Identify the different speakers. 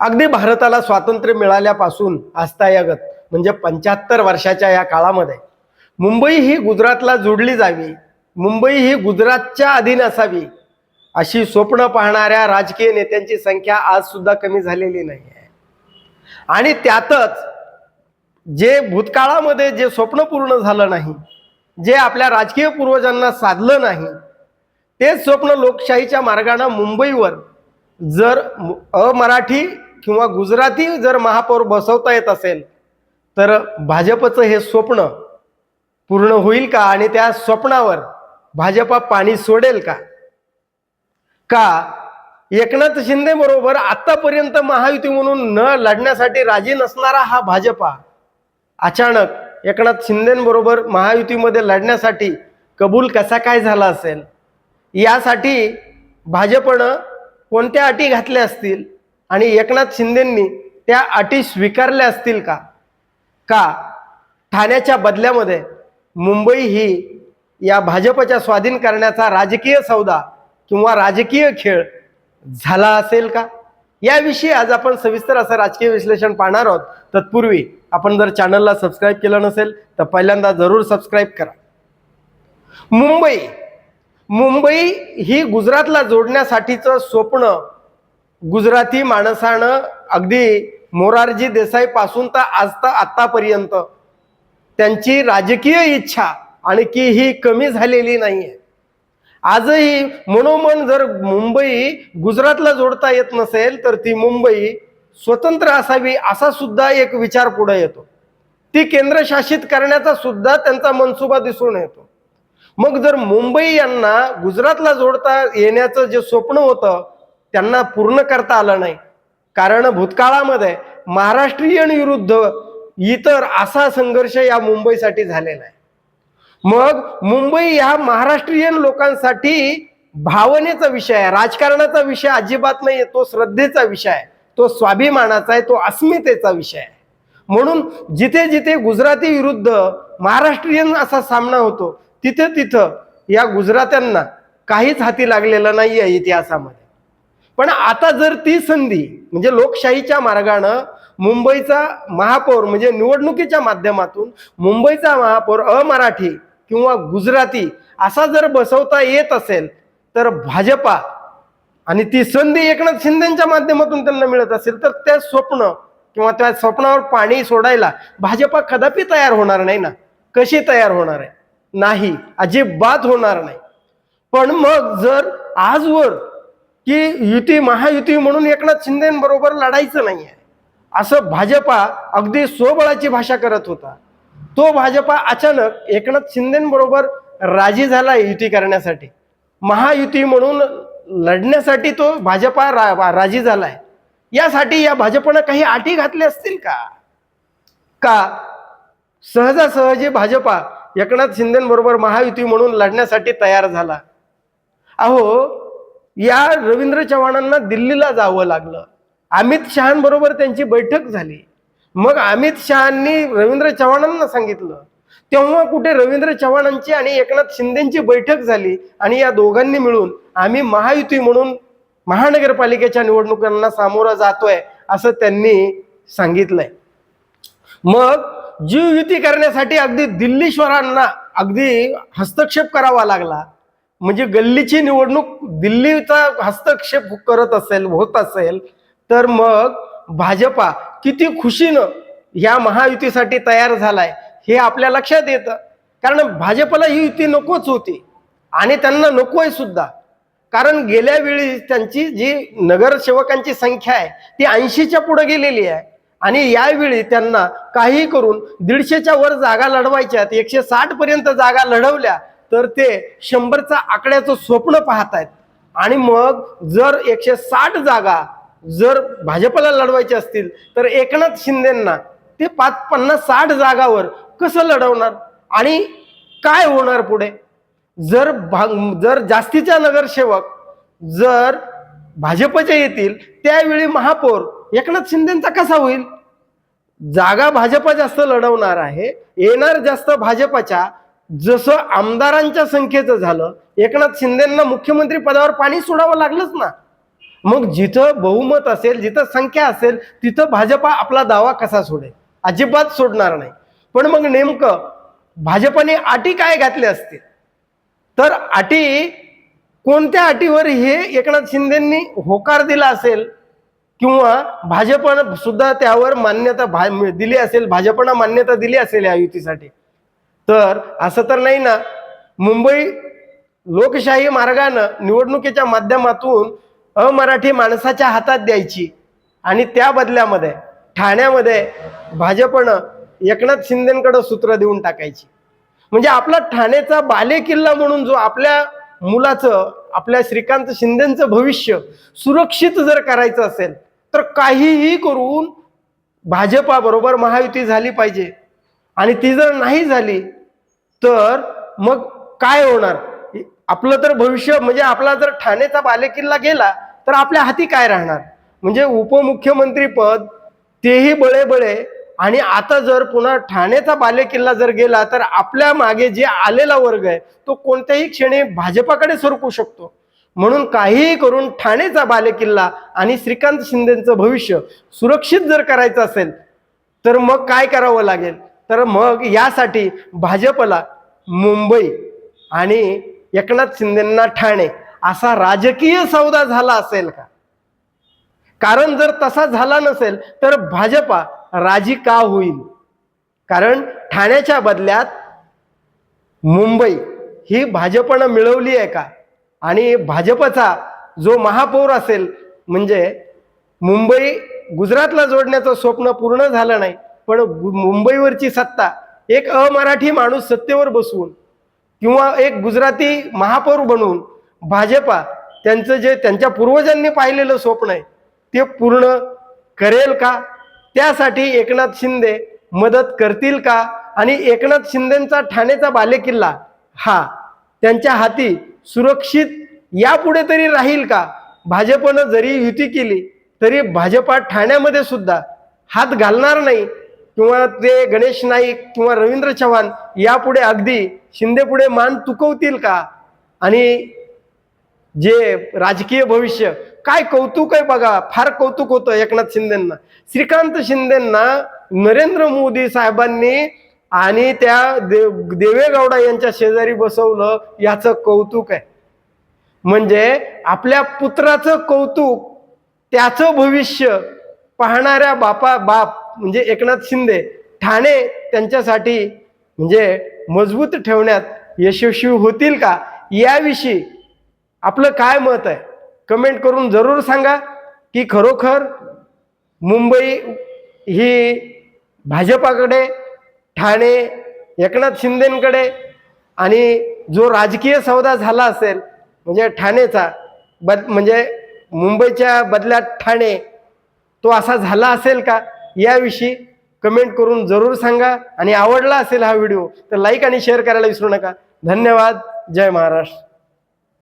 Speaker 1: अगदी भारताला स्वातंत्र्य मिळाल्यापासून आजतायगत म्हणजे 75 वर्षाच्या या काळामध्ये मुंबई ही गुजरातला जोडली जावी, मुंबई ही गुजरातच्या अधीन असावी अशी स्वप्न पाहणाऱ्या राजकीय नेत्यांची संख्या आज सुद्धा कमी झालेली नाही आहे। आणि त्यातच जे भूतकाळामध्ये जे स्वप्न पूर्ण झालं नाही, जे आपल्या राजकीय पूर्वजांना साधलं नाही, तेच स्वप्न लोकशाहीच्या मार्गाने मुंबईवर जर अमराठी किंवा गुजराती जर महापौर बसवता येत असेल तर भाजपचं हे स्वप्न पूर्ण होईल का? आणि त्या स्वप्नावर भाजपा पाणी सोडेल का? एकनाथ शिंदे बरोबर आतापर्यंत महायुती म्हणून न लढण्यासाठी राजी नसणारा हा भाजपा अचानक एकनाथ शिंदेबरोबर महायुतीमध्ये लढण्यासाठी कबूल कसा काय झाला असेल? यासाठी भाजपनं कोणत्या अटी घातल्या असतील आणि एकनाथ शिंदेंनी त्या अटी स्वीकारल्या असतील का? ठाण्याच्या बदल्यामध्ये मुंबई ही या भाजपच्या स्वाधीन करण्याचा राजकीय सौदा किंवा राजकीय खेळ झाला असेल का? याविषयी आज आपण सविस्तर असं राजकीय विश्लेषण पाहणार आहोत। तत्पूर्वी आपण जर चॅनलला सबस्क्राईब केलं नसेल तर पहिल्यांदा जरूर सबस्क्राईब करा। मुंबई ही गुजरातला जोडण्यासाठीचं स्वप्न गुजराती माणसानं अगदी मोरारजी देसाई पासून तर आतापर्यंत त्यांची राजकीय इच्छा आणखी ही कमी झालेली नाहीये। आजही मनोमन जर मुंबई गुजरातला जोडता येत नसेल तर ती मुंबई स्वतंत्र असावी असा सुद्धा एक विचार पुढे येतो। ती केंद्रशासित करण्याचा सुद्धा त्यांचा मनसुबा दिसून येतो। मग जर मुंबई यांना गुजरातला जोडता येण्याचं जे स्वप्न होतं त्यांना पूर्ण करता आलं नाही, कारण भूतकाळामध्ये महाराष्ट्रीयन विरुद्ध इतर असा संघर्ष या मुंबईसाठी झालेला आहे। मग मुंबई या महाराष्ट्रीयन लोकांसाठी भावनेचा विषय आहे, राजकारणाचा विषय अजिबात नाही। तो श्रद्धेचा विषय आहे, तो स्वाभिमानाचा आहे, तो अस्मितेचा विषय आहे। म्हणून जिथे जिथे गुजराती विरुद्ध महाराष्ट्रीयन असा सामना होतो तिथे तिथं या गुजरात्यांना काहीच हाती लागलेलं नाही आहे इतिहासामध्ये। पण आता जर ती संधी म्हणजे लोकशाहीच्या मार्गाने मुंबईचा महापौर म्हणजे निवडणुकीच्या माध्यमातून मुंबईचा महापौर अमराठी किंवा गुजराती असा जर बसवता येत असेल तर भाजपा आणि ती संधी एकनाथ शिंदेच्या माध्यमातून त्यांना मिळत असेल तर त्या स्वप्न किंवा त्या स्वप्नावर पाणी सोडायला भाजपा कदापि तयार होणार नाही ना। कशी तयार होणार आहे? नाही, अजिबात होणार नाही। पण मग जर आजवर की युती महायुती म्हणून एकनाथ शिंदेबरोबर लढायचं नाहीये असं भाजपा अगदी स्वबळाची भाषा करत होता, तो भाजपा अचानक एकनाथ शिंदेबरोबर राजी झाला युती करण्यासाठी, महायुती म्हणून लढण्यासाठी तो भाजपा राजी झालाय। यासाठी या भाजपनं काही अटी घातल्या असतील का? सहजासहजी भाजपा एकनाथ शिंदेबरोबर महायुती म्हणून लढण्यासाठी तयार झाला। या रवींद्र चव्हाणांना दिल्लीला जावं लागलं, अमित शहांबरोबर त्यांची बैठक झाली। मग अमित शहांनी रवींद्र चव्हाणांना सांगितलं, तेव्हा कुठे रवींद्र चव्हाणांची आणि एकनाथ शिंदेची बैठक झाली आणि या दोघांनी मिळून आम्ही महायुती म्हणून महानगरपालिकेच्या निवडणुकांना सामोरं जातोय असं त्यांनी सांगितलंय। मग जी युती करण्यासाठी अगदी दिल्लीश्वरांना अगदी हस्तक्षेप करावा लागला, म्हणजे गल्लीची निवडणूक दिल्लीचा हस्तक्षेप होत असेल तर मग भाजपा किती खुशीनं या महायुतीसाठी तयार झालाय हे आपल्या लक्षात येतं। कारण भाजपला ही युती नकोच होती आणि त्यांना नकोय सुद्धा, कारण गेल्या वेळी त्यांची जी नगरसेवकांची संख्या आहे ती 80च्या पुढे गेलेली आहे आणि यावेळी त्यांना काही करून 150च्या वर जागा लढवायच्यात, 160 पर्यंत जागा लढवल्या तर ते 100चा आकड्याचं स्वप्न पाहतायत। आणि मग जर 160 जागा जर भाजपला लढवायचे असतील तर एकनाथ शिंदेंना ते 50-60 जागावर कसं लढवणार आणि काय होणार पुढे? जर जास्तीच्या नगरसेवक जर भाजपचे येतील त्यावेळी महापौर एकनाथ शिंदेंचा कसा होईल? जागा भाजपा जास्त लढवणार आहे, येणार जास्त भाजपच्या। जसं आमदारांच्या संख्येचं झालं, एकनाथ शिंदेंना मुख्यमंत्री पदावर पाणी सोडावं लागलंच ना। मग जिथं बहुमत असेल, जिथं संख्या असेल, तिथं भाजपा आपला दावा कसा सोडेल? अजिबात सोडणार नाही. पण मग नेमकं भाजपने अटी काय घातल्या असतील? तर अटी कोणत्या अटीवर हे एकनाथ शिंदेंनी होकार दिला असेल किंवा भाजपनं सुद्धा त्यावर मान्यता दिली असेल, भाजपनं मान्यता दिली असेल या युतीसाठी? तर असं तर नाही ना. मुंबई लोकशाही मार्गानं निवडणुकीच्या माध्यमातून अमराठी माणसाच्या हातात द्यायची आणि त्या बदल्यामध्ये ठाण्यामध्ये भाजपनं एकनाथ शिंदेकडे सूत्र देऊन टाकायची. म्हणजे आपला ठाण्याचा बालेकिल्ला म्हणून जो आपल्या मुलाचं, आपल्या श्रीकांत शिंदेचं भविष्य सुरक्षित जर करायचं असेल तर काहीही करून भाजपा बरोबर महायुती झाली पाहिजे. आणि ती जर नाही झाली तर मग काय होणार? आपलं तर भविष्य म्हणजे आपला जर ठाण्याचा बालेकिल्ला गेला तर आपल्या हाती काय राहणार? म्हणजे उपमुख्यमंत्री पद तेही बळे आणि आता जर पुन्हा ठाण्याचा बालेकिल्ला जर गेला तर आपल्या मागे जे आलेला वर्ग आहे तो कोणत्याही क्षणी भाजपाकडे सरकू शकतो. म्हणून काहीही करून ठाण्याचा बालेकिल्ला आणि श्रीकांत शिंदेचं भविष्य सुरक्षित जर करायचं असेल तर मग काय करावं लागेल? तर मग यासाठी भाजपला मुंबई आणि एकनाथ शिंदेंना ठाणे असा राजकीय सौदा झाला असेल का? कारण जर तसा झाला नसेल तर भाजपा राजी का होईल? कारण ठाण्याच्या बदल्यात मुंबई ही भाजपनं मिळवली आहे का? आणि भाजपचा जो महापौर असेल, म्हणजे मुंबई गुजरातला जोडण्याचं स्वप्न पूर्ण झालं नाही, पण मुंबईवरची सत्ता एक अमराठी माणूस सत्तेवर बसवून किंवा एक गुजराती महापौर बनवून भाजपा त्यांचं जे त्यांच्या पूर्वजांनी पाहिलेलं स्वप्न आहे ते पूर्ण करेल का? त्यासाठी एकनाथ शिंदे मदत करतील का? आणि एकनाथ शिंदेचा ठाण्याचा बालेकिल्ला हा त्यांच्या हाती सुरक्षित यापुढे तरी राहील का? भाजपनं जरी युती केली तरी भाजपा ठाण्यामध्ये सुद्धा हात घालणार नाही किंवा ते गणेश नाईक किंवा रवींद्र चव्हाण यापुढे अगदी शिंदे पुढे मान तुकवतील का? आणि जे राजकीय भविष्य काय कौतुक आहे बघा, फार कौतुक होतं एकनाथ शिंदेंना. श्रीकांत शिंदेंना नरेंद्र मोदी साहेबांनी आणि त्या देवेगौडा यांच्या शेजारी बसवलं याचं कौतुक आहे. म्हणजे आपल्या पुत्राचं कौतुक, त्याचं भविष्य पाहणाऱ्या बाप म्हणजे एकनाथ शिंदे ठाणे त्यांच्यासाठी म्हणजे मजबूत ठेवण्यात यशस्वी होतील का? याविषयी आपलं काय मत आहे कमेंट करून जरूर सांगा. की खरोखर मुंबई ही भाजपाकडे, ठाणे एकनाथ शिंदेकडे, आणि जो राजकीय सौदा झाला असेल म्हणजे ठाणेचा म्हणजे मुंबईच्या बदल्यात ठाणे, तो असा झाला असेल का? याविषयी कमेंट करून जरूर सांगा. आणि आवडला असेल हा व्हिडिओ तर लाईक आणि शेअर करायला विसरू नका. धन्यवाद. जय महाराष्ट्र.